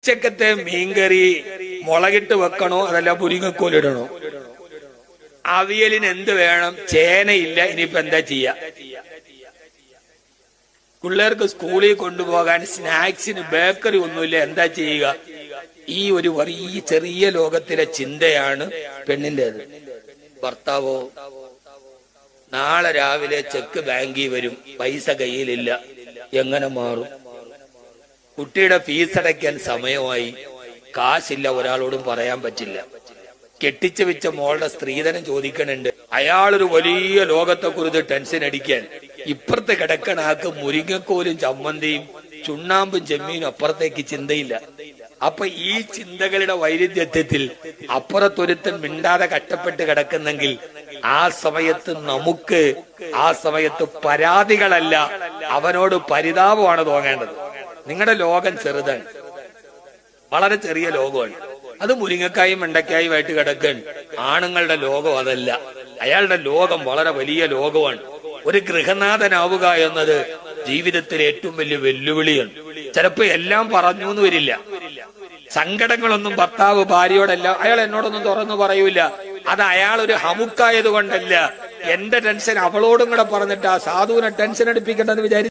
ഉച്ചക്കത്തെ മീൻകറി മുളകിട്ട് വെക്കണോ അതല്ല മുരിങ്ങക്കോലിടണോ? അവിയലിന് എന്ത് വേണം? ചേനയില്ല, ഇനിയിപ്പോ എന്താ ചെയ്യാ? പിള്ളേർക്ക് സ്കൂളിൽ കൊണ്ടുപോകാൻ സ്നാക്സിന് ബേക്കറി ഒന്നുമില്ല, എന്താ ചെയ്യുക? ഈ ഒരു വലിയ ചെറിയ ലോകത്തിലെ ചിന്തയാണ് പെണ്ണിൻ്റെത്. ഭർത്താവോ നാളെ രാവിലെ ചെക്ക് ബാങ്കിൽ വരും, പൈസ കയ്യിലില്ല, എങ്ങനെ മാറും? കുട്ടിയുടെ ഫീസ് അടയ്ക്കാൻ സമയമായി, കാശില്ല, ഒരാളോടും പറയാൻ പറ്റില്ല. കെട്ടിച്ചു വെച്ച മോളുടെ സ്ത്രീധനം ചോദിക്കണുണ്ട്, അയാളൊരു വലിയ ലോകത്തെ കുറിച്ച് ടെൻഷൻ അടിക്കാൻ ഇപ്പുറത്ത് കിടക്കണ ആൾക്ക് മുരിങ്ങക്കോലും ചമ്മന്തിയും ചുണ്ണാമ്പും ചെമ്മീനും അപ്പുറത്തേക്ക് ചിന്തയില്ല. അപ്പൊ ഈ ചിന്തകളുടെ വൈരുദ്ധ്യത്തിൽ അപ്പുറത്തൊരുത്തൻ മിണ്ടാതെ കഷ്ടപ്പെട്ട് കിടക്കുന്നെങ്കിൽ ആ സമയത്ത് പരാതികളല്ല, അവനോട് പരിതാപമാണ് തോന്നേണ്ടത്. നിങ്ങളുടെ ലോകം ചെറുതാണ്, വളരെ ചെറിയ ലോകമാണ്. അത് മുരിങ്ങക്കായും വെണ്ടക്കായുമായിട്ട് കിടക്കാൻ. ആണുങ്ങളുടെ ലോകം അതല്ല, അയാളുടെ ലോകം വളരെ വലിയ ലോകമാണ്. ഒരു ഗൃഹനാഥനാവുക എന്നത് ജീവിതത്തിലെ ഏറ്റവും വലിയ വെല്ലുവിളിയാണ്. ചിലപ്പോ എല്ലാം പറഞ്ഞു എന്ന് വരില്ല, സങ്കടങ്ങളൊന്നും ഭർത്താവ് ഭാര്യയോടെല്ലാം അയാൾ എന്നോടൊന്നും തുറന്നു പറയൂല. അത് അയാൾ ഒരു ഹമുക്കായത് കൊണ്ടല്ല, എന്റെ ടെൻഷൻ അവളോടും കൂടെ പറഞ്ഞിട്ട് ആ സാധുവിനെ ടെൻഷൻ എടുപ്പിക്കണ്ടെന്ന് വിചാരിച്ചു